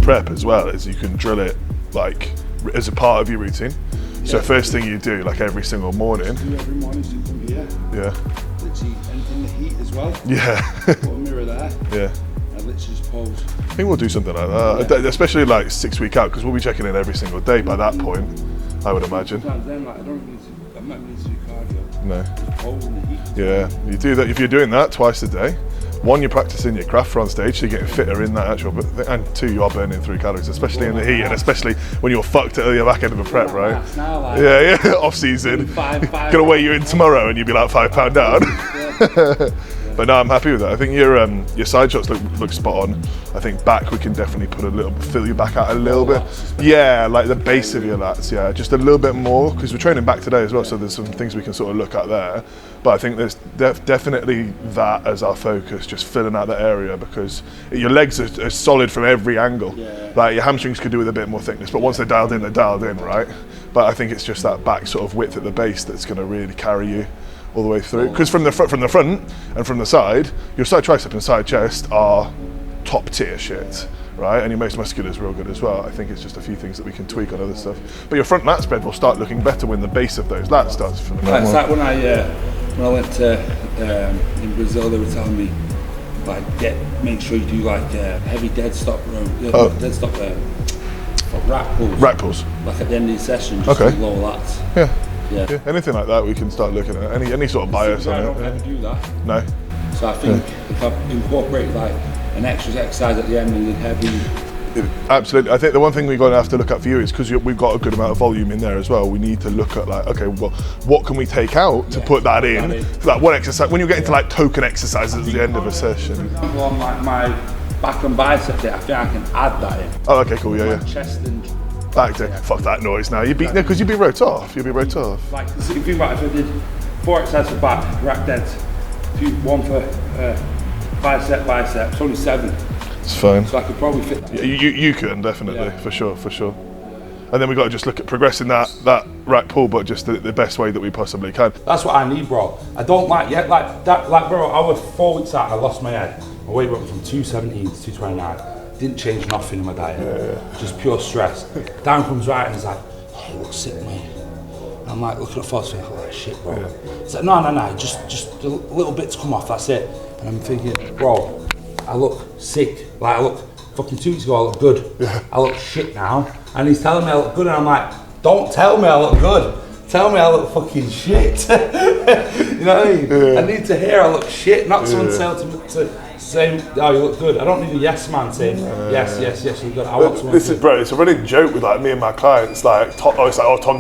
Prep as well is you can drill it like as a part of your routine. So first thing you do, like every single morning. Every morning, so you come here. Yeah. Literally, and in the heat as well. Yeah. Put a mirror there. Yeah. And literally just pose. I think we'll do something like that, especially like 6 week out, because we'll be checking in every single day by that point, I would imagine. Then, like, I'm not need to do cardio. No. Just pose in the heat. Yeah, you do that. If you're doing that twice a day, one, you're practicing your craft for on stage, so you're getting fitter in that actual, and two, you are burning through calories, especially in the heat, and especially when you're fucked at the back end of a prep, right? Yeah, off season. Gonna weigh you in tomorrow and you'll be like 5 pounds down. But no, I'm happy with that. I think your side shots look spot on. I think back we can definitely fill you back out a little bit. Yeah, like the base of your lats, yeah, just a little bit more, because we're training back today as well, so there's some things we can sort of look at there. But I think there's definitely that as our focus, just filling out that area, because your legs are solid from every angle. Yeah. Like your hamstrings could do with a bit more thickness, but once they're dialed in, right? But I think it's just that back sort of width at the base that's going to really carry you all the way through. Because from the front and from the side, your side tricep and side chest are top tier shit, right? And your most muscular is real good as well. I think it's just a few things that we can tweak on other stuff. But your front lat spread will start looking better when the base of those lats starts filling out. It's like when I went to in Brazil, they were telling me like make sure you do like heavy dead stop dead stop rack pulls. Like at the end of the session, just lower lats. Yeah, anything like that we can start looking at, any sort of bias on it. I don't ever do that. No. So I think if I incorporate like an extra exercise at the end and then heavy. Absolutely. I think the one thing we're going to have to look at for you is, because we've got a good amount of volume in there as well, we need to look at like, okay, well, what can we take out to put that in? Like what exercise, when you're getting to like token exercises at the end of a session. For example, on like my back and bicep day, I think I can add that in. Oh, okay, cool, yeah. Chest and back day. Fuck that noise now. Because you'd be wrote off. You'd be wrote off. Like, if you think about it, if I did 4 exercises for back, rack deads, 1 for bicep, it's only 7. It's fine. So I could probably fit that. You can, definitely, for sure. And then we've got to just look at progressing that rack pull, but just the best way that we possibly can. That's what I need, bro. I don't like bro, I was 4 weeks out and I lost my head. My weight went from 217 to 229. Didn't change nothing in my diet, just pure stress. Dan comes right and he's like, "Hey, you look sick, mate." I'm like, looking at photos, thinking, "Oh shit, bro." He's like, no, just a little bit to come off, that's it. And I'm thinking, bro, I look sick. Like I look fucking 2 weeks ago, I look good. I look shit now. And he's telling me I look good, and I'm like, don't tell me I look good. Tell me I look fucking shit. You know what I mean? I need to hear I look shit, not someone saying, "Oh, you look good." I don't need a yes man saying, yes, you're good. I want someone This is, bro, it's a running joke with like me and my clients. Like, Tom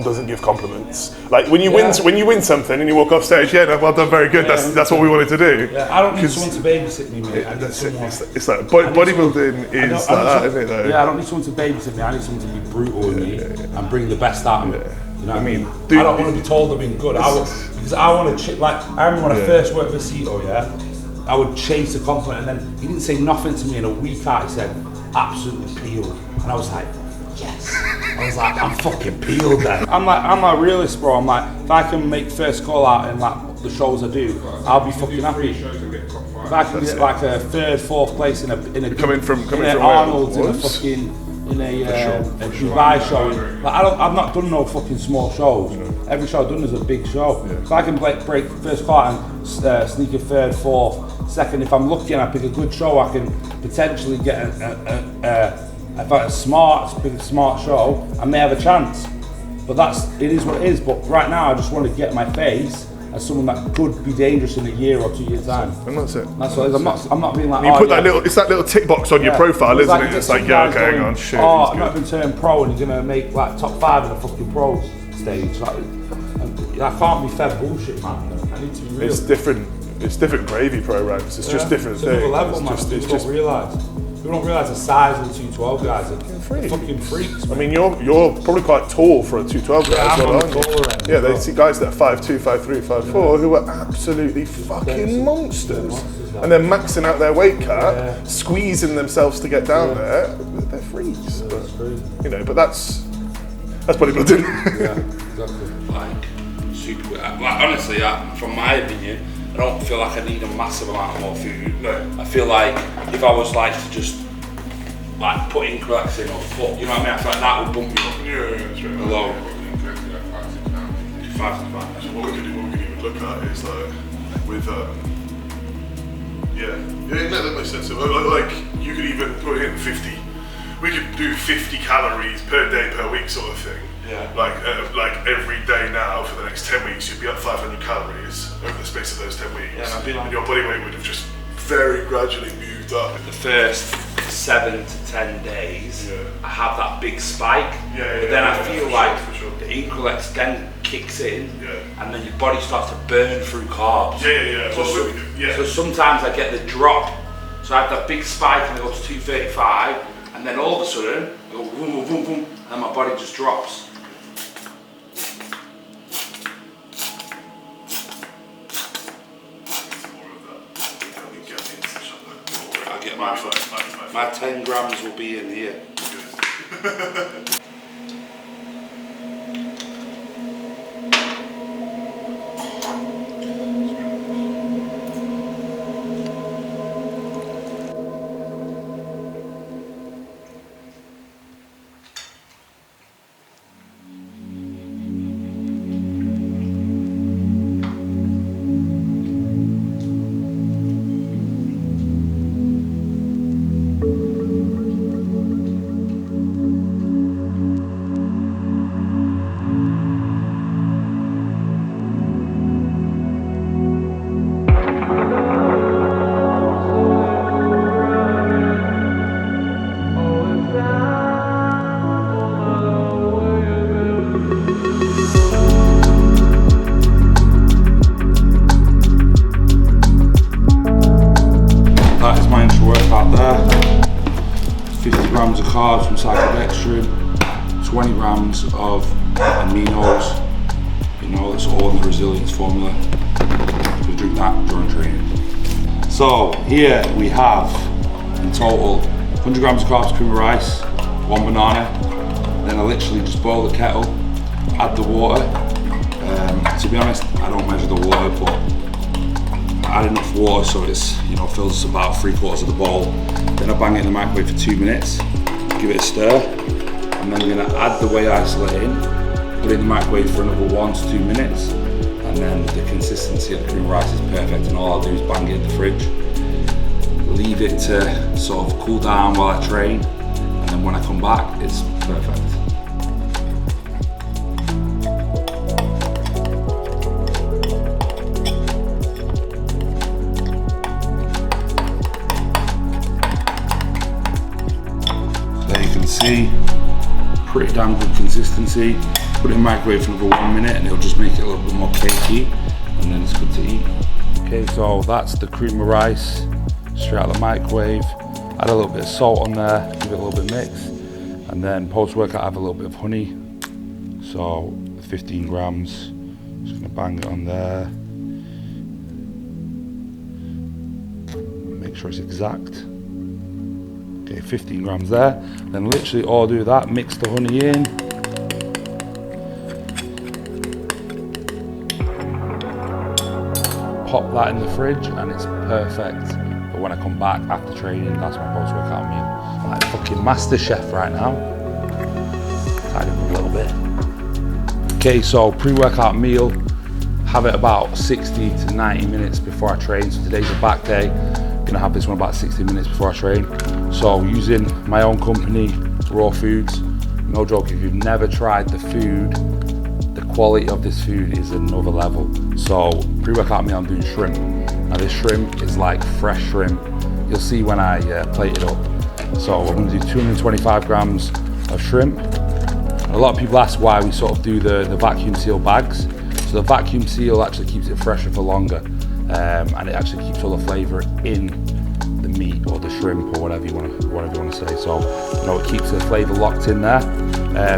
doesn't give compliments. Like when you win something and you walk off stage, well done, very good. That's what we wanted to do. Yeah, I don't need someone to babysit me, mate. It's like bodybuilding is like that, isn't it? Though? Yeah, I don't need someone to babysit me. I need someone to be brutal with me and bring the best out of me. You know what I mean? I don't want to be told I've been good. Because I want to like. I remember when I first worked with Vecito, I would chase a compliment, and then he didn't say nothing to me. In a week out, he said, "Absolutely peeled," and I was like, "Yes." I was like, "I'm fucking peeled then." I'm a realist, bro. I'm like, if I can make first call out in like the shows I do, I'll be fucking happy. If I can get like a 3rd, 4th place in a coming from Arnold's in a fucking a Dubai show. Like I've not done no fucking small shows. Every show I've done is a big show. If I can break first call out and sneak a 3rd, 4th, 2nd, if I'm lucky and I pick a good show, I can potentially get a smart show. I may have a chance. But it is what it is. But right now, I just want to get my face as someone that could be dangerous in a year or 2 years time. And that's it. That's what it is. I'm not being like, you put that it's that little tick box on your profile, isn't it? It's like, hang on, shit. I'm not going to turn pro and you're going to make like top 5 in a fucking pro stage. Like, I can't be fed bullshit, man. I need to be real. It's different gravy programs. It's just different things. Level, man. Just don't realise. People don't realise the size of the 212 guys. They're fucking freaks. I mean, you're probably quite tall for a 212 guy as well, aren't you? Yeah, they see guys that are 5'2", 5'3", 5'4", who are absolutely fucking monsters. And they're maxing out their weight cut, squeezing themselves to get down there. They're freaks. But, you know, but that's bodybuilding. Yeah, exactly. Like, super, like honestly, from my opinion, I don't feel like I need a massive amount of more food. No. I feel like if I was like to just like put increlex in or foot, you know what I mean? I feel like that would bump me up. Yeah, that's right. Below. 5 to 5. So what we could even look at is like with that makes sense. Like you could even put in 50. We could do 50 calories per day per week sort of thing. Yeah. Like every day now for the next 10 weeks, you'd be up 500 calories over the space of those 10 weeks. Yeah, and and your body weight would have just very gradually moved up. The first 7 to 10 days, I have that big spike. But then I feel like the increlex then kicks in, and then your body starts to burn through carbs. So sometimes I get the drop. So I have that big spike and I go to 235, and then all of a sudden I go boom, boom, boom, boom, and my body just drops. My 10 grams will be in here. That is my initial workout there. 50 grams of carbs from cyclodextrin, 20 grams of aminos. You know, that's all in the resilience formula. We drink that during training. So here we have in total 100 grams of carbs, cream of rice, 1 banana. Then I literally just boil the kettle, add the water. To be honest, I don't measure the water, but I add enough water so it's, you know, fills about 3/4 of the bowl. Then I bang it in the microwave for 2 minutes, give it a stir, and then I'm gonna add the whey isolate in, put it in the microwave for another 1 to 2 minutes, and then the consistency of the cream rice is perfect, and all I'll do is bang it in the fridge, leave it to sort of cool down while I train, and then when I come back, it's perfect. See, pretty damn good consistency. Put it in the microwave for another 1 minute and it'll just make it a little bit more cakey, and then it's good to eat. Okay, so that's the cream of rice straight out of the microwave. Add a little bit of salt on there, give it a little bit mix, and then post-workout I have a little bit of honey. So 15 grams, just gonna bang it on there. Make sure it's exact. Okay, 15 grams there. Then literally all do that, mix the honey in. Pop that in the fridge and it's perfect. But when I come back after training, that's my post-workout meal. I'm like fucking master chef right now. Tied it up a little bit. Okay, so pre-workout meal, have it about 60 to 90 minutes before I train. So today's a back day. Gonna have this one about 60 minutes before I train. So using my own company, Raw Foods, no joke, if you've never tried the food, the quality of this food is another level. So pre-workout meal, I'm doing shrimp. Now this shrimp is like fresh shrimp. You'll see when I plate it up. So we're gonna do 225 grams of shrimp. And a lot of people ask why we sort of do the vacuum seal bags. So the vacuum seal actually keeps it fresher for longer. And it actually keeps all the flavour in the meat or the shrimp or whatever you want to say. So you know, it keeps the flavour locked in there.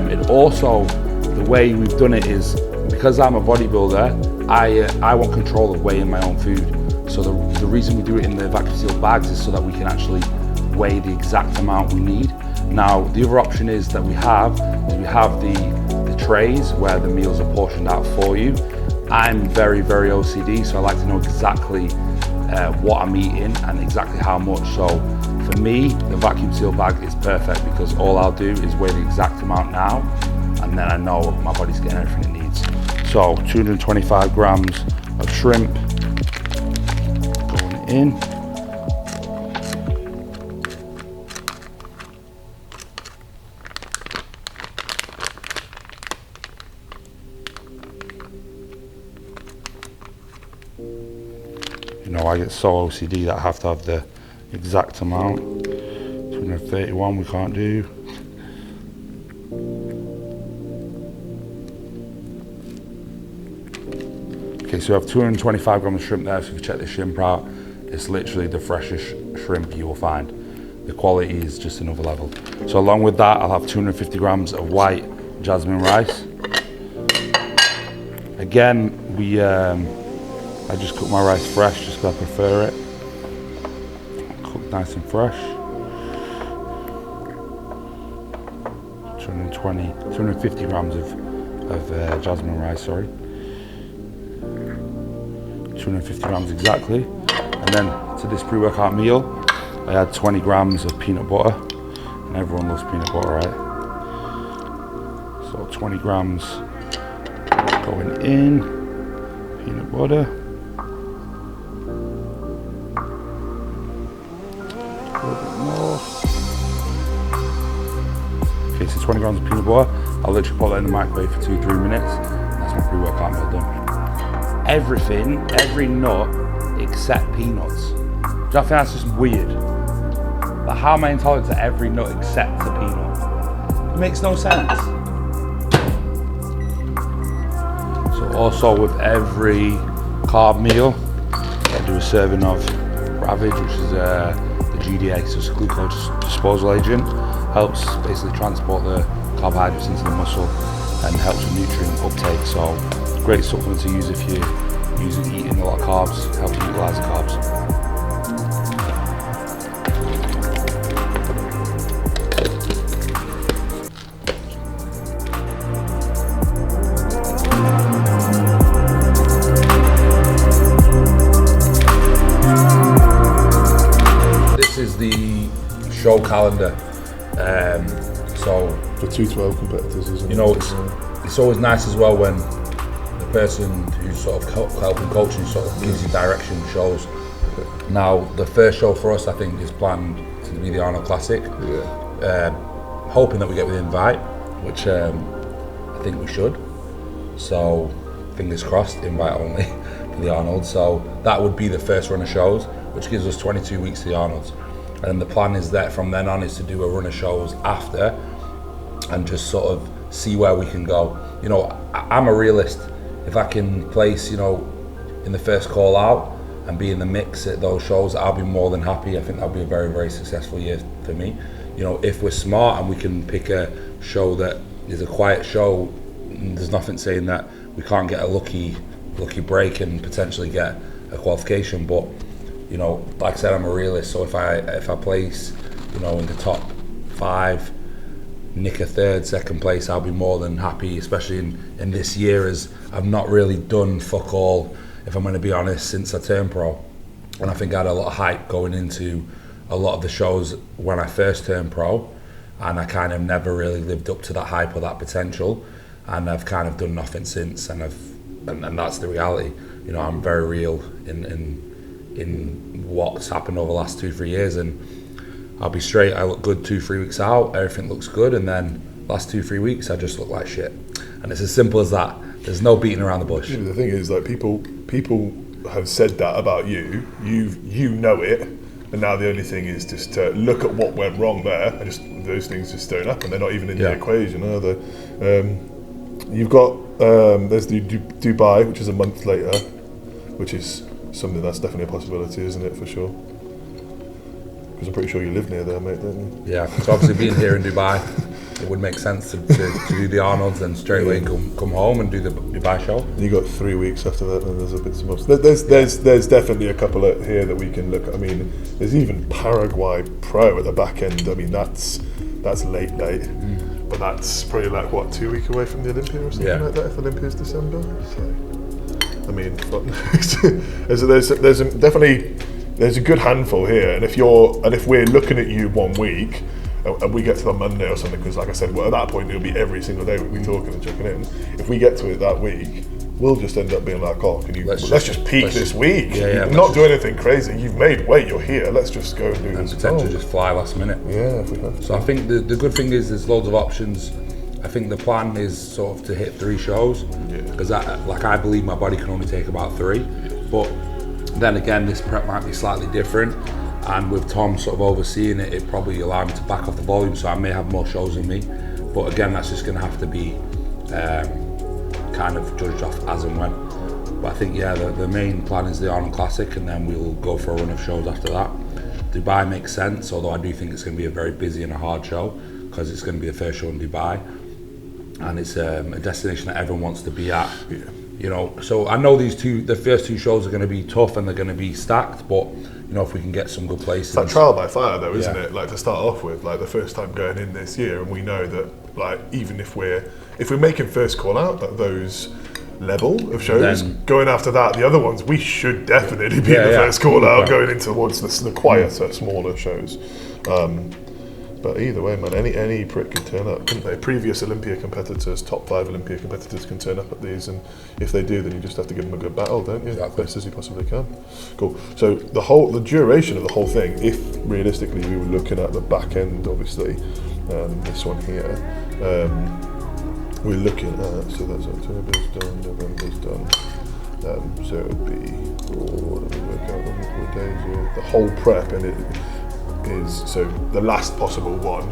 It also, the way we've done it is because I'm a bodybuilder, I want control of weighing my own food. So the reason we do it in the vacuum sealed bags is so that we can actually weigh the exact amount we need. Now the other option is that we have the trays where the meals are portioned out for you. I'm very OCD, so I like to know exactly what I'm eating and exactly how much. So for me, the vacuum seal bag is perfect because all I'll do is weigh the exact amount now, and then I know my body's getting everything it needs. So 225 grams of shrimp going in. You know, I get so OCD that I have to have the exact amount. 231 we can't do. Okay, so we have 225 grams of shrimp there, so if you check the shrimp out, it's literally the freshest shrimp you will find. The quality is just another level. So along with that, I'll have 250 grams of white jasmine rice. Again, I just cook my rice fresh just because I prefer it. Cooked nice and fresh. 250 grams of jasmine rice, sorry. 250 grams exactly. And then to this pre-workout meal, I add 20 grams of peanut butter. And everyone loves peanut butter, right? So 20 grams going in, peanut butter. Okay, so 20 grams of peanut butter. I'll literally put that in the microwave for 2-3 minutes. That's my pre-workout meal done. Everything, every nut except peanuts. Do you think that's just weird? Like, how am I intolerant to every nut except the peanut? It makes no sense. So also with every carb meal, I do a serving of Ravage, which is the GDA, so it's a glucose disposal agent. Helps basically transport the carbohydrates into the muscle and helps with nutrient uptake. So great supplement to use if you're eating a lot of carbs, helps you utilize the carbs. This is the show calendar. So for 212 competitors, isn't it? You know, it's always nice as well when the person who's sort of helping coaching sort of gives you direction, shows. Now, the first show for us, I think, is planned to be the Arnold Classic. Yeah. Hoping that we get the invite, which I think we should. So, fingers crossed, invite only for the Arnold. So that would be the first run of shows, which gives us 22 weeks to the Arnold's. And the plan is that from then on is to do a run of shows after and just sort of see where we can go. You know, I'm a realist. If I can place, you know, in the first call out and be in the mix at those shows, I'll be more than happy. I think that'll be a very successful year for me. You know, if we're smart and we can pick a show that is a quiet show, there's nothing saying that we can't get a lucky break and potentially get a qualification. But you know, like I said, I'm a realist, so if I place, you know, in the top 5, nick a third, second place, I'll be more than happy, especially in this year, as I've not really done fuck all, if I'm going to be honest, since I turned pro. And I think I had a lot of hype going into a lot of the shows when I first turned pro, and I kind of never really lived up to that hype or that potential, and I've kind of done nothing since, and that's the reality. You know, I'm very real in what's happened over the last 2-3 years, and I'll be straight, I look good 2-3 weeks out, everything looks good, and then last 2-3 weeks I just look like shit. And it's as simple as that. There's no beating around the bush. Yeah, the thing is, like, people have said that about you, you know it, and now the only thing is just to look at what went wrong there, and just those things just don't happen. They're not even in the equation, are they? You've got there's the Dubai, which is a month later, which is something that's definitely a possibility, isn't it, for sure? Because I'm pretty sure you live near there, mate, don't you? Yeah, so obviously being here in Dubai, it would make sense to do the Arnold's and straight away come home and do the Dubai show. You got 3 weeks after that, and there's a bit more. There's definitely a couple here that we can look at. I mean, there's even Paraguay Pro at the back end. I mean, that's late, but that's probably like what, 2 weeks away from the Olympia or something like that. If Olympia's December, so I mean, there's definitely. There's a good handful here, and if we're looking at you 1 week, and we get to the Monday or something, because like I said, well, at that point it'll be every single day we'll be talking and checking in. If we get to it that week, we'll just end up being like, oh, let's just peak this week. Not do anything crazy. You've made weight, you're here. Let's just go and do this. And potentially just fly last minute. Yeah, if we have to. So I think the good thing is there's loads of options. I think the plan is sort of to hit 3 shows, because I believe my body can only take about 3, but then again, this prep might be slightly different, and with Tom sort of overseeing it, it probably allow me to back off the volume, so I may have more shows than me. But again, that's just going to have to be kind of judged off as and when. But I think, the main plan is the Arnold Classic, and then we'll go for a run of shows after that. Dubai makes sense, although I do think it's going to be a very busy and a hard show, because it's going to be the first show in Dubai, and it's a destination that everyone wants to be at. You know, so I know the first 2 shows are going to be tough and they're going to be stacked, but you know, if we can get some good places. It's like trial by fire though, isn't it? Like to start off with, like the first time going in this year, and we know that like even if we're making first call out at those level of shows, then, going after that, the other ones, we should definitely be the first call out going into towards the quieter, smaller shows. But either way, man, any prick can turn up, couldn't they? Previous Olympia competitors, top 5 Olympia competitors can turn up at these, and if they do, then you just have to give them a good battle, don't you? Exactly. Best as you possibly can. Cool. So the duration of the whole thing, if realistically we were looking at the back end, obviously, this one here, we're looking at, so that's October's done, November's done. So it would be, what do we work out on the days here? The whole prep, and it is, so the last possible one,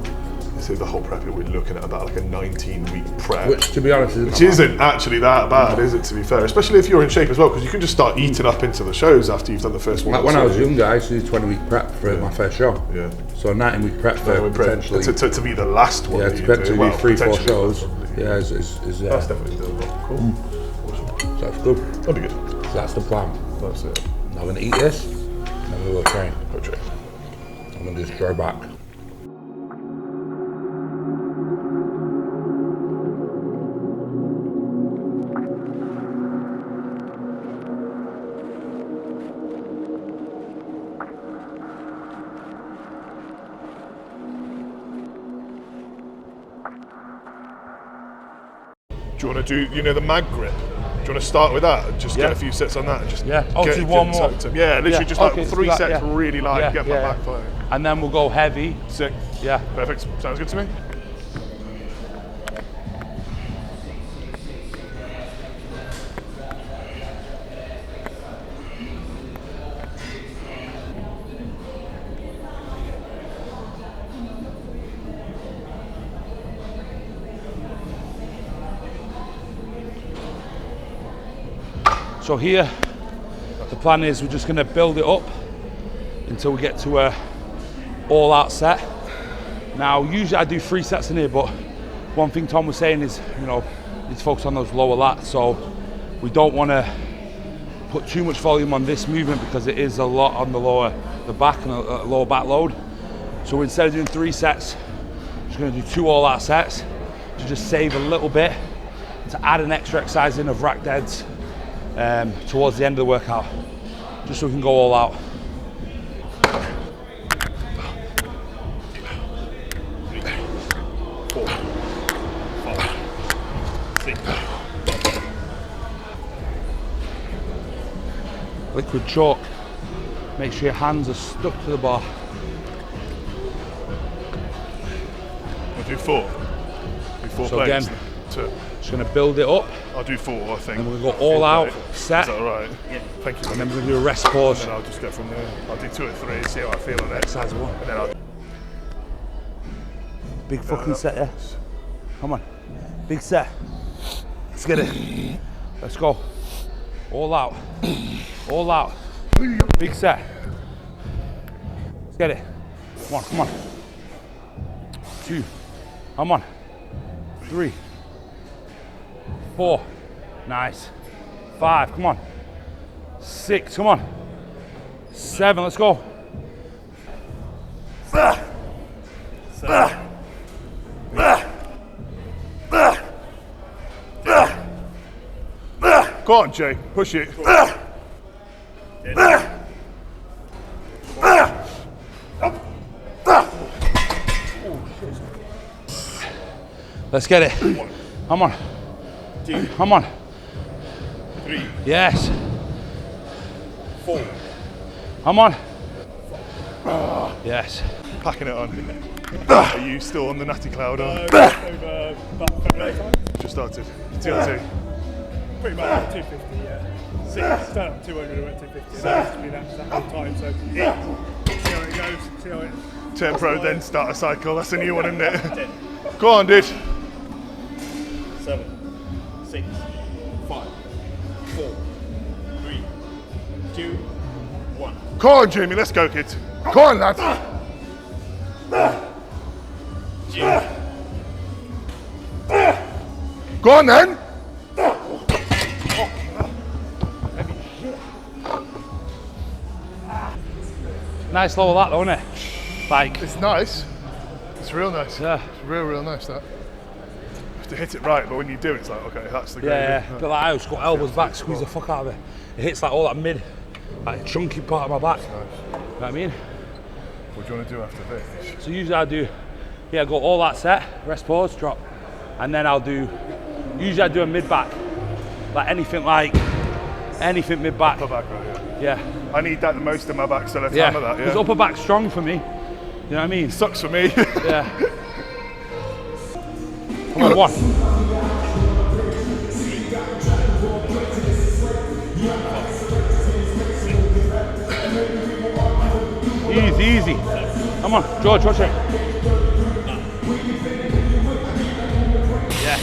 so the whole prep, we're looking at about like a 19-week prep. Which, to be honest, isn't actually that bad, is it, to be fair? Especially if you're in shape as well, because you can just start eating up into the shows after you've done the first one. Like when I was younger, I used to do 20-week prep for my first show. Yeah. So a 19-week prep for potentially... To be the last one. Yeah, to potentially do 3-4 shows. Yeah, is that's definitely doable. Cool. Awesome. So that's good. That'll be good. So that's the plan. That's it. I'm going to eat this, and then we'll go train. Go train. I'm going to just go back. Do you want to do, the mag grip? Do you want to start with that? Just get a few sets on that and just just one more. Yeah, literally just like 3 sets really light, get my back firing. And then we'll go heavy. Sick. Yeah. Perfect. Sounds good to me. So here, the plan is we're just going to build it up until we get to a all-out set. Now, usually I do 3 sets in here, but one thing Tom was saying is, need to focus on those lower lats. So we don't want to put too much volume on this movement because it is a lot on the back and a lower back load. So instead of doing 3 sets, I'm just going to do 2 all-out sets to just save a little bit, to add an extra exercise in of rack deads towards the end of the workout, just so we can go all out. Liquid chalk. Make sure your hands are stuck to the bar. I'll do 4. Do 4 so plates. Again, 2. Just going to build it up. I'll do 4, I think. And we're going to go all out, set. Is that alright? Yeah. Thank you. And then we're going to do a rest pause. And then I'll just go from there. I'll do 2 or 3, see how I feel on it. Exercise 1. And then I'll... Big fucking set, yeah? Come on. Big set. Let's get it. Let's go. All out. All out. Big set. Let's get it. Come on, come on. 2, come on. 3, 4, nice. 5, come on. 6, come on. 7, let's go. 7. Go on, Jay, push it. Let's get it. Come on. 2, Come on. 3, Yes. 4. Come on. Yes. Packing it on. Are you still on the natty cloud? Or? About 7 times. Just started. TRT. Pretty much 250, yeah. 6, started at 200 and went 250. So that's been that whole time. So see how it goes. See how it. Turn pro, then start a cycle. That's a new one, isn't it? Go on, dude. 7, 6, 5, 4, 3, 2, 1. Go on, Jamie. Let's go, kids. Go on, lads. Go on, then. Nice lower that though, isn't it? Like, It's nice. It's real nice. Yeah. It's real nice, that. You have to hit it right, but when you do, it's like, okay, that's the yeah, gravy. yeah. But like I just got elbows back, squeeze the fuck out of it. It hits like all that mid, like chunky part of my back. Nice. You know what I mean? What do you want to do after this? So usually I do, yeah, go all that set, rest pause, drop. And then usually I do a mid back. Like anything mid back. Upper back, right, Yeah. I need that the most in my back, so let's Yeah. hammer that, Because yeah. upper back's strong for me. You know what I mean? Sucks for me. Yeah. Come on, 1. Easy, easy. Come on, George, watch it. Yeah.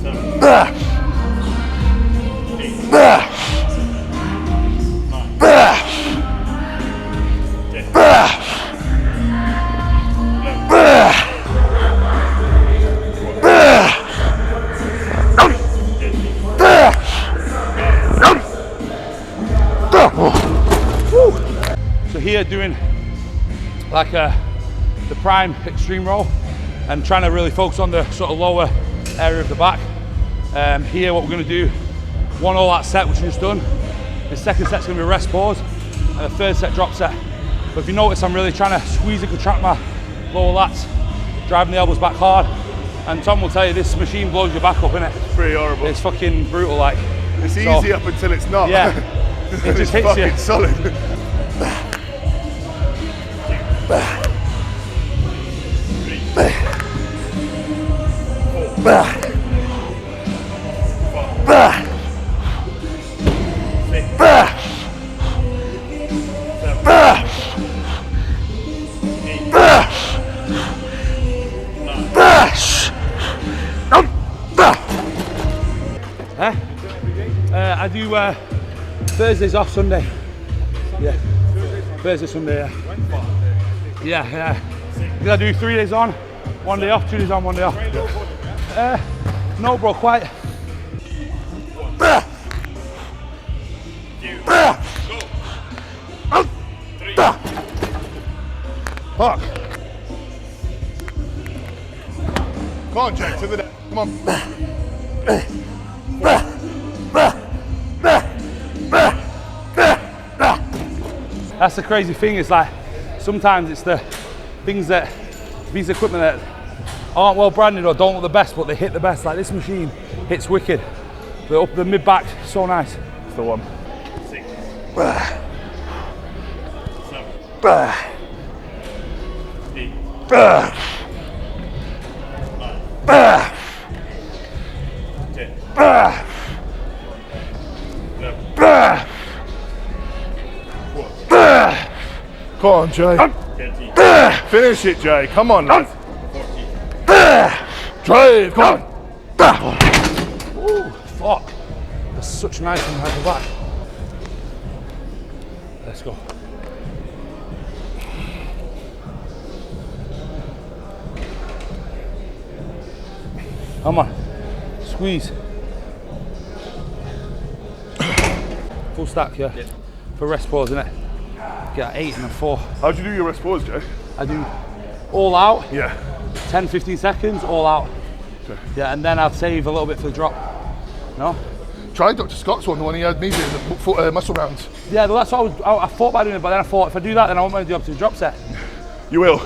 7, So here doing like the prime extreme row and trying to really focus on the sort of lower area of the back. Here what we're going to do, 1 all out set which we just done. The second set's going to be a rest pause and the third set drop set. But if you notice, I'm really trying to squeeze and contract my lower lats, driving the elbows back hard. And Tom will tell you this machine blows your back up, innit? It's pretty horrible. It's fucking brutal, like. It's So- easy up until it's not. Yeah, it just hits you. Fucking solid. I do Thursdays off, Sunday. Yeah, Thursday, Sunday, yeah. Yeah. I do 3 days on, 1 day off, 2 days on, 1 day off. No, bro, quiet. Fuck. Come on, Jake, to the deck. Come on. That's the crazy thing, is like sometimes it's the things that these equipment that aren't well branded or don't look the best, but they hit the best. Like this machine hits wicked. The mid back, so nice. It's the one. 6, 7, 8, 9, 10, Come on, Jay. 13, Finish it, Jay. Come on, lads. 14, Drive, come on. Ooh, fuck. That's such nice and high back. Let's go. Come on. Squeeze. Full stack, yeah? Yeah. For rest pause, innit? Get 8 and a 4. How do you do your rest pause, Jay? I do all out. Yeah. 10, 15 seconds, all out. Okay. Yeah, and then I'll save a little bit for the drop. No? Try Dr. Scott's one, the one he had me doing, the muscle rounds. Yeah, that's what I thought about doing it, but then I thought if I do that, then I won't want to do up to the drop set. You will,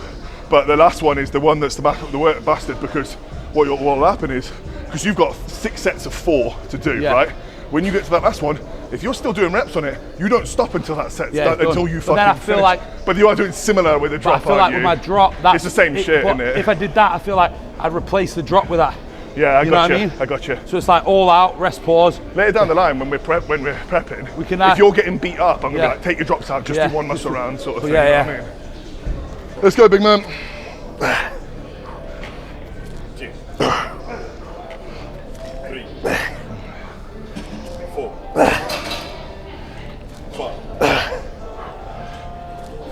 but the last one is the one that's the back of the work bastard, because what will happen is, because you've got 6 sets of 4 to do, right? When you get to that last one, if you're still doing reps on it, you don't stop until that set's done, until you fucking then I feel finish. like, but you are doing similar with a drop, I feel like with my drop, that's it's the same shit, isn't it? If I did that, I feel like I'd replace the drop with that. Yeah, I got you. I mean? I got you. So it's like all out, rest pause. Later down the line, when we're prepping, we can. If you're getting beat up, I'm gonna be like, take your drops out, just do one muscle round, sort of thing. Yeah, you know what I mean? Let's go, big man. 2, 3, 4, 5,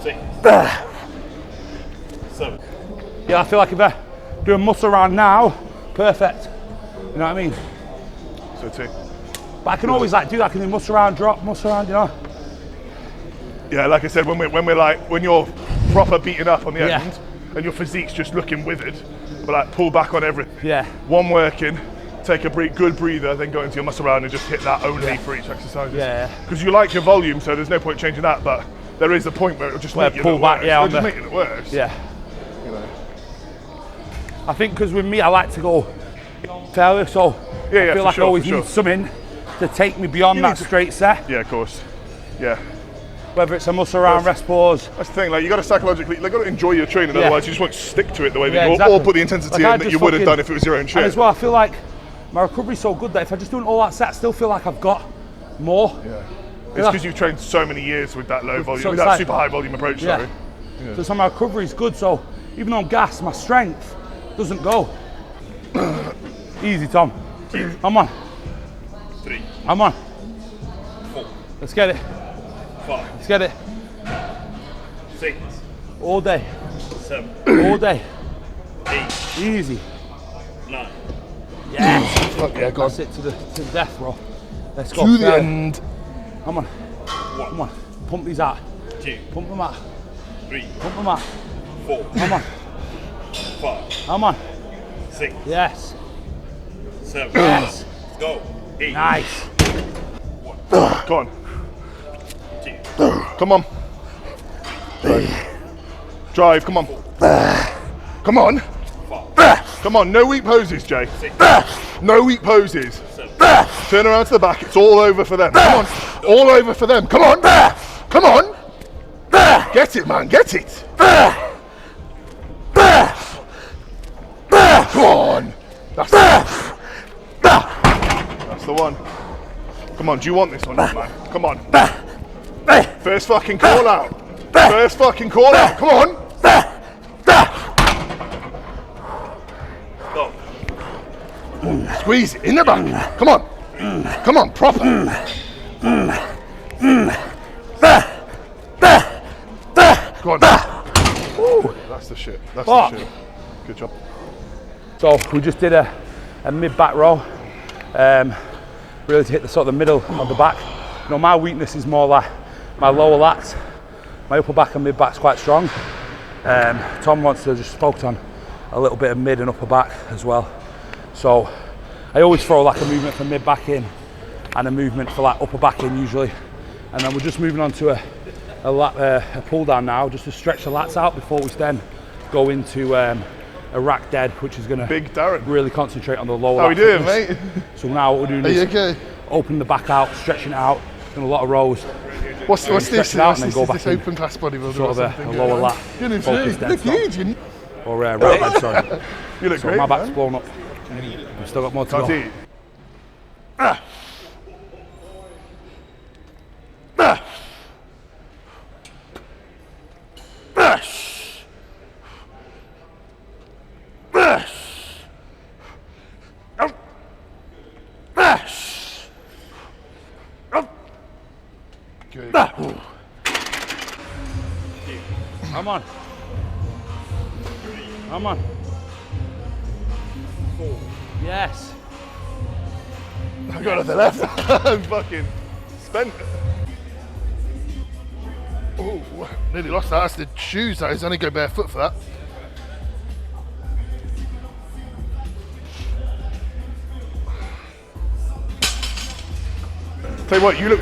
6, 7. Yeah, I feel like if I do a muscle round now, perfect. You know what I mean? So 2. But I can always like do that. I can do muscle round, drop, muscle round, you know? Yeah, like I said, when you're proper beating up on the end, and your physique's just looking withered, but like pull back on everything. Yeah. One working, take a good breather, then go into your muscle round and just hit that only for each exercise. Yeah. Because you like your volume, so there's no point changing that, but there is a point where it'll just make it pull back, worse. yeah, It'll just make it worse. Yeah. You know. I think because with me, I like to go fairly, so I feel like I always need something to take me beyond that straight set. Yeah, of course. Yeah. Whether it's a muscle round, rest pause. That's the thing, like you got to psychologically, got to enjoy your training, otherwise you just won't stick to it the way that you exactly. or put the intensity in that you would have done if it was your own shit. And as well, I feel like my recovery's so good that if I just do an all out set, I still feel like I've got more. Yeah. It's because you've trained so many years with that low volume, so with that like, super high volume approach, sorry. Yeah. So my recovery's good, so even on gas, my strength doesn't go. Easy, Tom. 2, I'm on. 3, I'm on. 4, Let's get it. 5, Let's get it. 6, All day. 7, All day. 8, Easy. 9. Yes. Fuck yeah, go on. That's it to the death, bro. Let's go. To the end. Come on. 1, Come on. Pump these out. 2, Pump them out. 3, Pump them out. 4, Come on. 5, Come on. 6, Yes. 7. Yes. Go. 8. Nice. Go on. 2, Come on. Drive, come on. Come on. 5, Come on, no weak poses, Jay. 6, No weak poses. 7. Turn around to the back, it's all over for them. Come on, all over for them. Come on. Come on. Get it, man, get it. Come on. That's the one. Come on, do you want this or not, man? Come on. First fucking call out. First fucking call out. Come on. Go. Squeeze it in the back. Come on. Come on, proper. Go on. That's the shit. That's the shit. Good job. So we just did a mid-back row, really to hit the sort of the middle of the back. You know, my weakness is more like my lower lats. My upper back and mid-back's quite strong. Tom wants to just focus on a little bit of mid and upper back as well. So I always throw like a movement for mid-back in and a movement for like upper back in usually. And then we're just moving on to a pull down now, just to stretch the lats out before we then go into a rack dead, which is going to Big Darren. really concentrate on the lower. How we doing, mate? So now what we're doing is open the back out, stretching it out, doing a lot of rows. What's this? Stretch it out and then go back This in. open class bodybuilder Sort of a lower lat. You look focus dead huge. stop. Or right head, sorry. You look So great. my back's blown up. We've still got more to Can't go. eat. Ah. Ah. Ah. Ah. Good. Come on. Come on. Yes. I got on the left. I'm fucking spent. Oh, nearly lost that. That's the shoes. That is only go barefoot for that. Tell you what, you look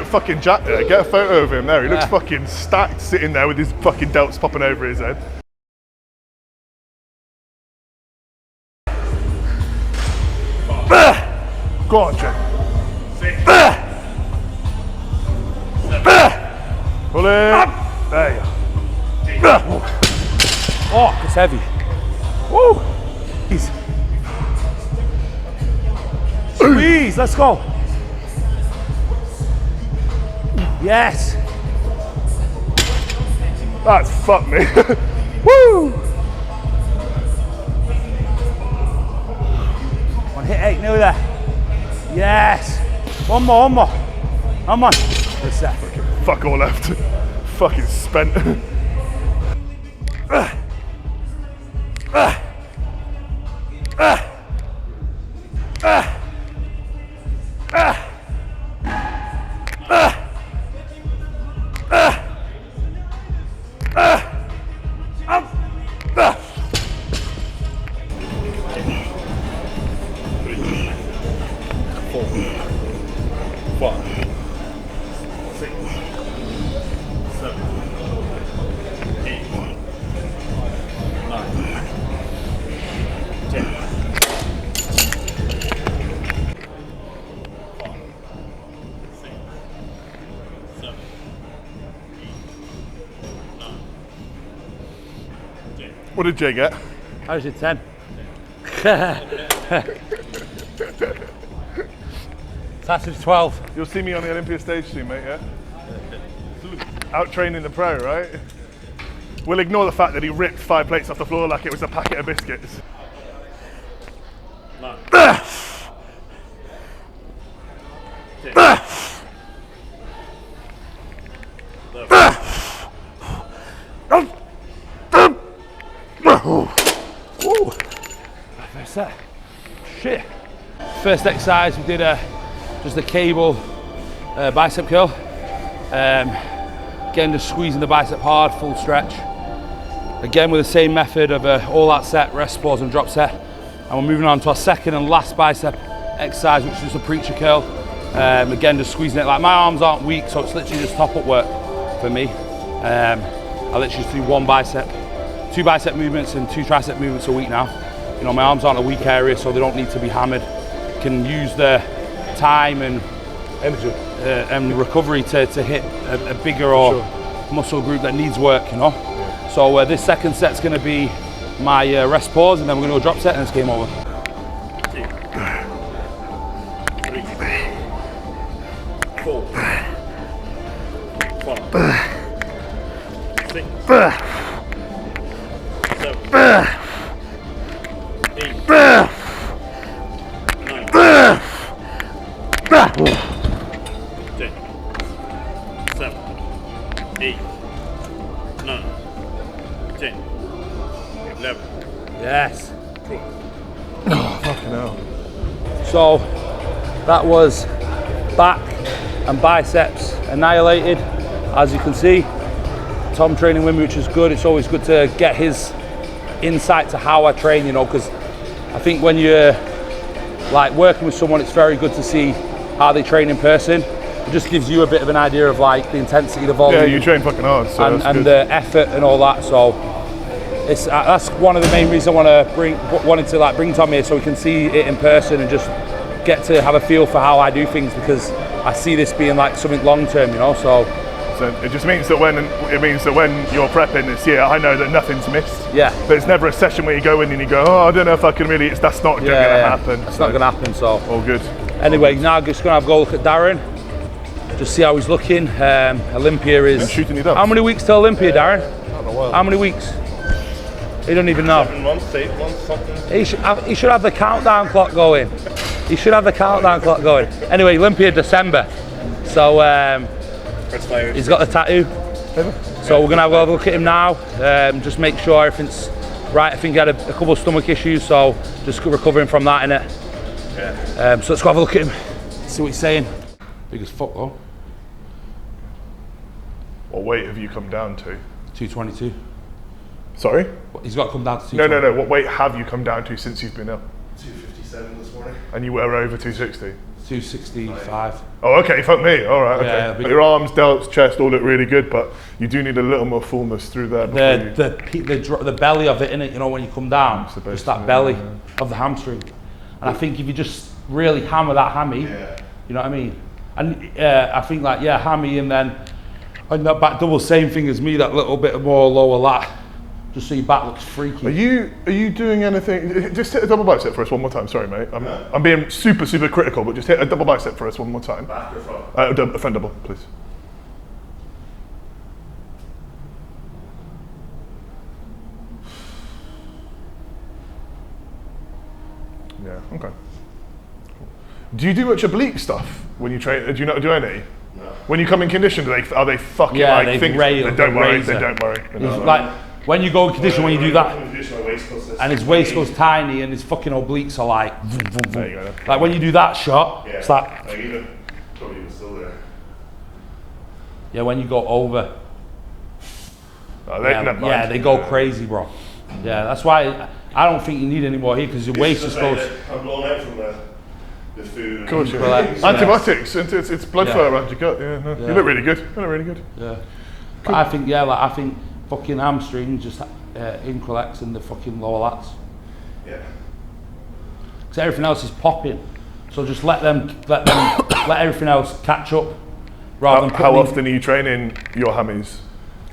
fucking jacked there. Get a photo of him there. He looks fucking stacked, sitting there with his fucking delts popping over his head. Go on, Jay. 6, 7, Pull it. There you go. Oh, it's heavy. Woo! Squeeze, let's go. Yes. That's fucked me. Woo! On hit 8 nearly there. Yes. One more. Come on. Good set. Fuck all left. Fucking spent. What did Jay get? I was at 10. That's 12. You'll see me on the Olympia stage soon, mate, yeah? Out training the pro, right? We'll ignore the fact that he ripped 5 plates off the floor like it was a packet of biscuits. 9, 10, 11, First set. Shit. First exercise, we did just a cable bicep curl. Again, just squeezing the bicep hard, full stretch. Again, with the same method of all out set, rest, pause, and drop set. And we're moving on to our second and last bicep exercise, which is just a preacher curl. Again, just squeezing it. Like, my arms aren't weak, so it's literally just top up work for me. I literally just do 1 bicep, 2 bicep movements and 2 tricep movements a week now. You know, my arms aren't a weak area, so they don't need to be hammered. Can use the time and Energy. And recovery to hit a bigger or muscle group that needs work, you know. Yeah. So this second set's going to be my rest pause, and then we're going to go drop set, and it's game over. 2, 3, 4, 5, 6, 7, 8, 9, 10, 7, 8, 9, 10, 11. Yes. Oh, fucking hell. So that was back and biceps annihilated, as you can see. Tom training with me, which is good. It's always good to get his insight to how I train, you know, because I think when you're like working with someone, it's very good to see how they train in person. It just gives you a bit of an idea of like the intensity, the volume. Yeah, you train fucking hard, so and the effort and all that. So it's that's one of the main reasons I wanted to bring Tom here, so we can see it in person and just get to have a feel for how I do things, because I see this being like something long term, you know. So it just means that when you're prepping this year, I know that nothing's missed. Yeah. There's never a session where you go in and you go, oh, I don't know if I can really. That's not going to happen. It's not going to happen. So all good. Anyway, now I'm just going to have a go look at Darren, just see how he's looking. Olympia is. And shooting you down. How many weeks till Olympia, Darren? Not a while. How many weeks? He don't even know. 7 months, 8 months, something. He should have the countdown clock going. He should have the countdown clock going. Anyway, Olympia December. So he's got the tattoo. So we're gonna have a look at him now. Just make sure everything's right, I think he had a couple of stomach issues, so just recovering from that, innit? Yeah. So let's go have a look at him, see what he's saying. Big as fuck though. What weight have you come down to? 222. Sorry? He's got to come down to 220. No. What weight have you come down to since you've been ill? 257 this morning. And you were over 260? 265. Oh, okay, fuck me. All right, okay. Yeah, But your arms, delts, chest all look really good, but you do need a little more fullness through there. The belly of it, innit? You know, when you come down, just that belly of the hamstring. And I think if you just really hammer that hammy, you know what I mean? And I think like, hammy, and then on that back double, same thing as me, that little bit more lower lat, just so your back looks freaky. Are you doing anything? Just hit a double bicep for us one more time. Sorry, mate. I'm being super critical, but just hit a double bicep for us one more time. Back or front? A front double, please. Yeah. Okay. Do you do much oblique stuff when you train? Do you not do any? No. When you come in condition, are they fucking Yeah, like they things? rail, They don't they worry. raise They it. don't worry. They're not Like when you go in condition, when you do that, and his waist goes goes. tiny, and his fucking obliques are like, vroom, vroom, vroom. There you go. Like when you do that shot, Yeah. it's like, even probably even still there. yeah, when you go over, Oh, never mind. they go crazy, bro. Yeah, that's why I don't think you need any more here, because your waist just goes. I'm blown out from the food. Of course, Relax. antibiotics. It's blood Yeah. flow around your gut. Yeah, no. Yeah. You look really good. You look really good. Yeah. But I think I think fucking hamstrings just increlex in the fucking lower lats. Yeah. Because everything else is popping. So just let everything else catch up. Rather than How putting often are you training your hammies?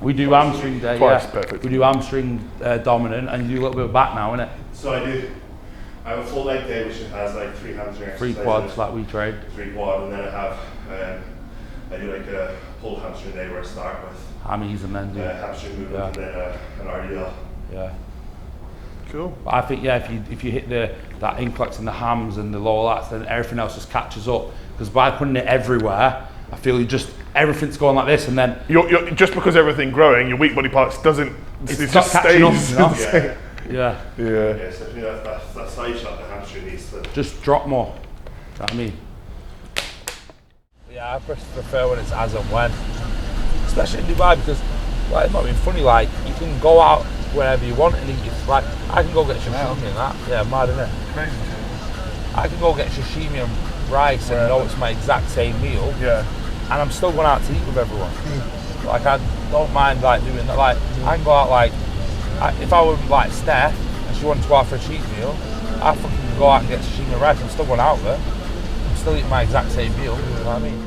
we do hamstring day, Twice, yeah. perfect. We do hamstring dominant, and you do a little bit of back now, innit? So I have a full leg day which has like 3 hamstring Three exercises. quads like we train. 3 quad, and then I do like a pull hamstring day where I start with Hammies and then do hamstring movement and then an RDL. yeah. Cool. But I think if you hit that inclex in the hams and the lower lats, then everything else just catches up. Because by putting it everywhere, I feel everything's going like this, and then You're just because everything growing, your weak body parts doesn't. it's It not just catching up, stays. you know? Yeah. Yeah. Yeah. Yeah, so I think that side shot the hamstring needs to. Just drop more. You know what I mean? Yeah, I prefer when it's as and when. Especially in Dubai, because like, it's not being funny, like you can go out wherever you want and eat. Like I can go get sashimi and that. Yeah, mad, isn't it? Crazy. I can go get sashimi and rice and know it's my exact same meal, Yeah. and I'm still going out to eat with everyone. Like I don't mind like doing that. Like I can go out like if I were like Steph and she wanted to go out for a cheat meal, I fucking go out and get sashimi and rice. I'm still going out there. I'm still eating my exact same meal. You know what I mean?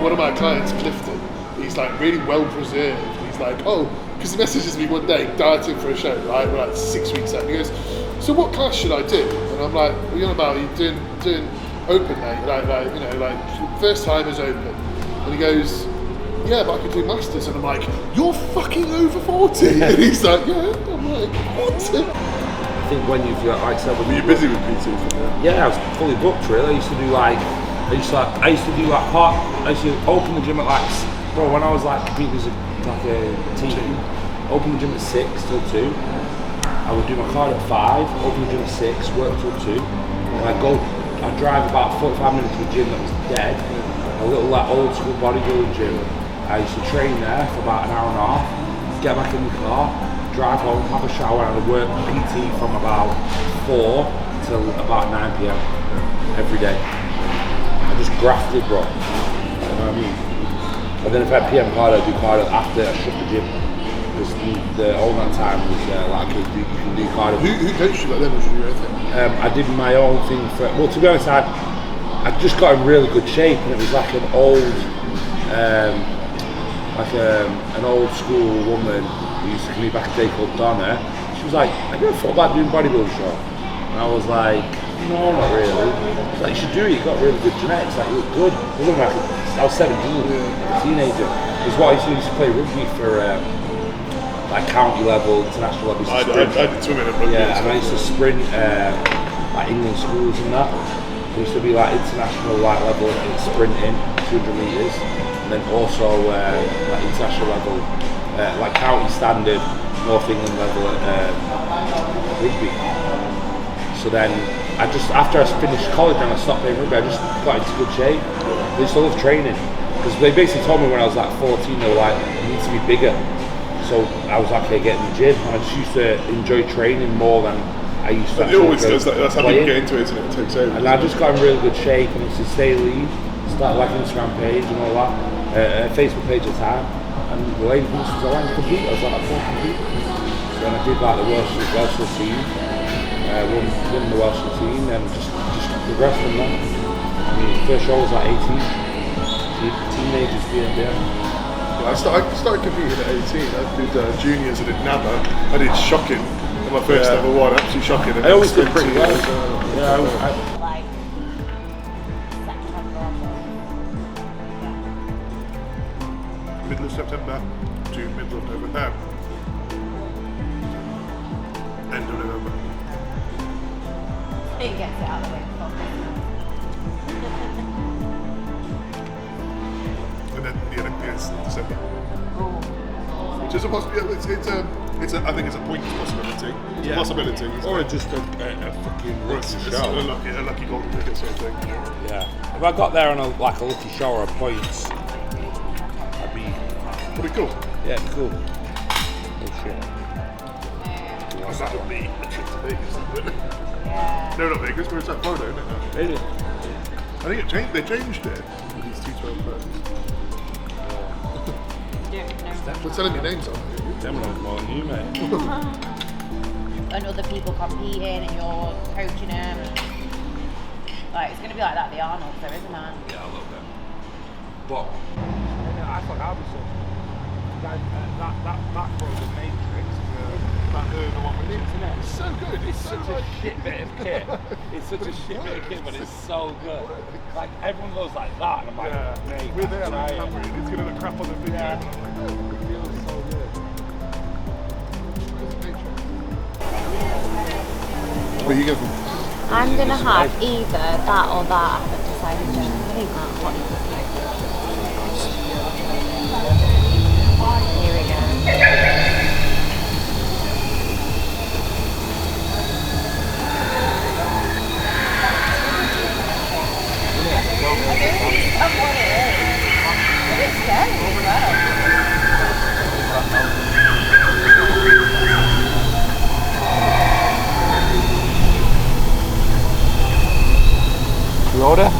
One of my clients, Clifton, he's like really well preserved. He's like, oh, because he messages me one day, dieting for a show, right? We're like 6 weeks out. And he goes, so what class should I do? And I'm like, what are you on about? Are you doing open, mate? Like, you know, like first time is open. And he goes, yeah, but I could do masters. And I'm like, you're fucking over 40. And he's like, yeah. I'm like, what? I think when you've got, like I said, Were you busy with PT? yeah, I was fully booked really. I used to do like I used to do like I used to open the gym at like, bro, when I was like competing as a team, open the gym at 6 till 2. I would do my cardio at 5, open the gym at 6, work till 2. And I'd drive about 45 minutes to a gym that was dead, a little like old school bodybuilding gym. I used to train there for about an hour and a half, get back in the car, drive home, have a shower, and I'd work PT from about 4 till about 9 PM every day. I just grafted, bro. You know what I mean? And then if I had PM cardio, I'd do cardio after I shut the gym. Because the all that time was like, okay, you can do cardio. Who coached you back then? Was you anything? I did my own thing for, well, to be honest, I just got in really good shape, and it was like an old, an old school woman who used to come back a day called Donna. She was like, "Have you ever thought about doing bodybuilding show?" And I was like, "No, not really." She's like, "You should do it. You've got really good genetics. Like, you look good." I was 17, a teenager. It was what I used to play rugby for. Like county level, international level. I did swimming and rugby. Yeah, and I used to sprint like England schools and that. So I used to be like international like level in sprinting, 200 metres, and then also like international level, like county standard, North England level at rugby. So then after I finished college and I stopped playing rugby, I just got into good shape. I used to love training because they basically told me when I was like 14, they were like, "You need to be bigger." So I was like, okay, get in the gym. I just used to enjoy training more than I used to. It always does that. That's how people get into it, isn't it? It takes over. And I just got in really good shape, and used to stay lean, start like Instagram page and all that, Facebook page at the time. And the lady was like, "I want to compete." I was like, "I want to compete." So then I did like the Welsh team, won the Welsh team, and just progressed from that. I mean, first show was like 18. Teenagers being there. I started competing at 18. I did juniors, I did NAMA, I did shocking in my first ever one, absolutely shocking. And I always did pretty well. Yeah, Like September. middle of September to middle of November. End of November. It gets it out of the way before Christmas. And then the Olympics in December. Which is a possibility. I think it's a point possibility. It's a possibility. Or just a fucking lucky show. A lucky golden ticket sort of thing. Yeah. If I got there on a lucky shower of points, I'd be Pretty cool. yeah, cool. Oh shit. That would be a trip to Vegas. Yeah. No, not Vegas, but it's at Florida, isn't it? Really? I think they changed it. These 212 pros. We're telling me names on it. Them ones more than you, mate. And other people competing and you're coaching them. Like, it's going to be like that at the Arnold, there isn't it? Yeah, I love them. But I thought that would be so cool. That macro, the Matrix, The one with the internet. It's so good. It's such a shit bit of kit. It's such a shit bit of kit, but it's so good. Like everyone goes like that, and I'm like, mate, We're there, try like, it. it's gonna look crap on the video. Yeah. But I'm like, oh. It feels so good. Where you go from? I'm going to have either that or that. I haven't decided yet. I think that one. Here we go. You order?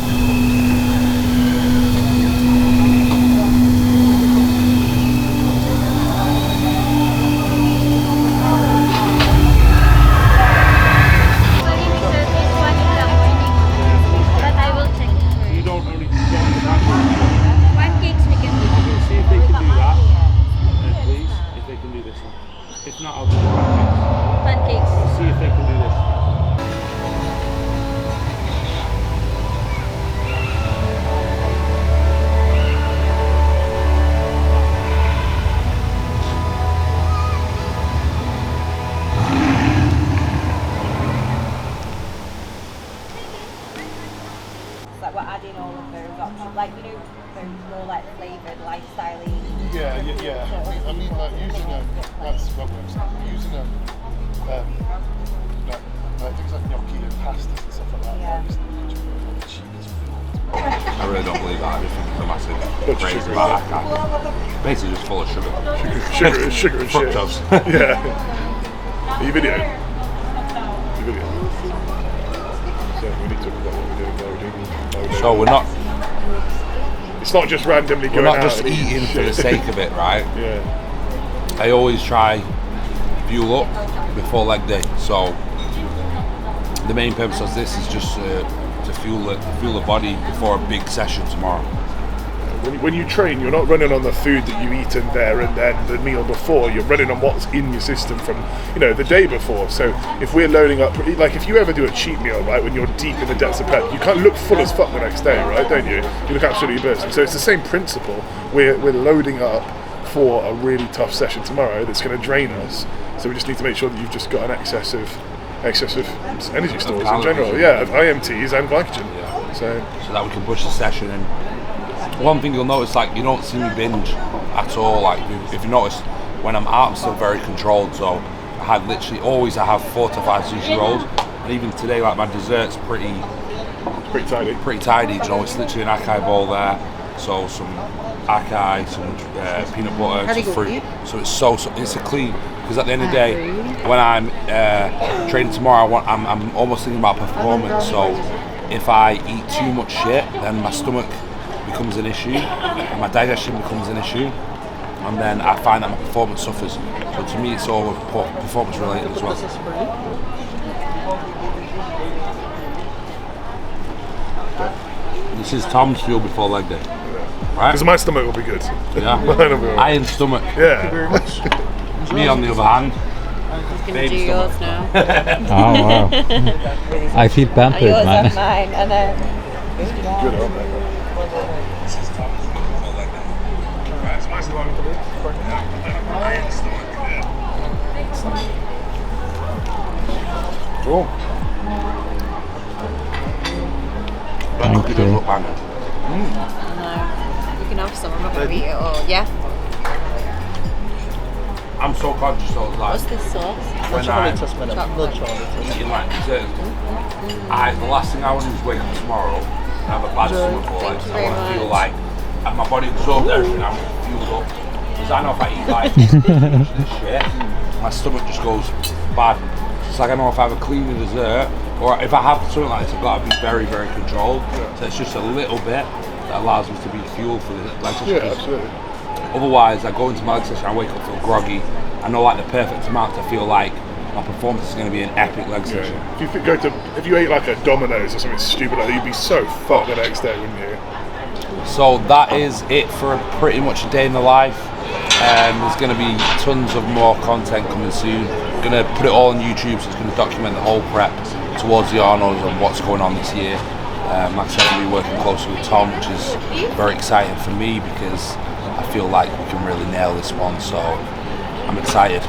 If not, I'll do the pancakes. See if they can do this. like we're adding all of those options, like you know, those more like flavoured, lifestyle-y. Yeah. I mean, like using that's what I'm saying. Using like things like gnocchi and pastas and stuff like that. Yeah. I really don't believe that. I just think it's a massive craze about that kind. Basically just full of sugar. Sugar and shit. Fructose. Yeah. Are you video? So we need to talk about what we're doing loading. So we're not It's not just randomly going out. just and eating for the sake of it, right? Yeah. I always try fuel up before leg day. So the main purpose of this is just to fuel the body before a big session tomorrow. When you train, you're not running on the food that you eat in there and then the meal before. You're running on what's in your system from, the day before. So if we're loading up, like if you ever do a cheat meal, right, when you're deep in the depths of prep, you can't look full as fuck the next day, right, don't you? You look absolutely bursting. So it's the same principle. We're loading up for a really tough session tomorrow that's going to drain us. So we just need to make sure that you've just got an excess of energy stores in general. Of IMTs and glycogen. Yeah. So that we can push the session in. One thing you'll notice, like, you don't see me binge at all. Like, if you notice, when I'm out, I'm still very controlled. So I have 4 to 5 sushi rolls, and even today, like, my dessert's pretty tidy. It's literally an acai bowl there. So some acai, some peanut butter, some fruit. So it's a clean. Because at the end of the day, when I'm training tomorrow, I'm almost thinking about performance. So if I eat too much shit, then my stomach becomes an issue, and my digestion becomes an issue, and then I find that my performance suffers. So to me, it's all performance related as well. This is Tom's fuel before leg day, right? because my stomach will be good. Yeah, Mine will be all right. iron stomach. Yeah. Me on the other hand, He's gonna baby do yours stomach. now. Oh wow. I feel pampered, Yours man. and mine, and then. Good, aren't they? Cool. Thank you. No, you can have some. I'm not gonna eat it all. Yeah. I'm so conscious of like What's this sauce? when I'm eating like dessert. The last thing I want to do is wake up tomorrow and have a bad stomach for Thank it. you I very want to feel much. like my body absorbed everything. I'm fueled up. Because I know if I eat like shit, my stomach just goes bad. It's like I know if I have a clean dessert, or if I have something like this, I've got to be very, very controlled. So it's just a little bit that allows me to be fueled for the leg session. Yeah, absolutely. Otherwise, I go into my leg session, I wake up feel groggy. I know like the perfect amount to feel like my performance is going to be an epic leg session. Yeah. If you ate like a Domino's or something stupid like that, you'd be so fucked the next day, wouldn't you? So that is it for pretty much a day in the life. There's going to be tons of more content coming soon. I'm going to put it all on YouTube, so it's going to document the whole prep towards the Arnold and what's going on this year. Like I said, I'll be working closely with Tom, which is very exciting for me because I feel like we can really nail this one. So I'm excited.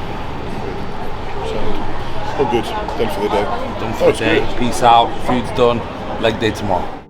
All good. Done for the day. Done for the day. Peace out. Food's done. Leg day tomorrow.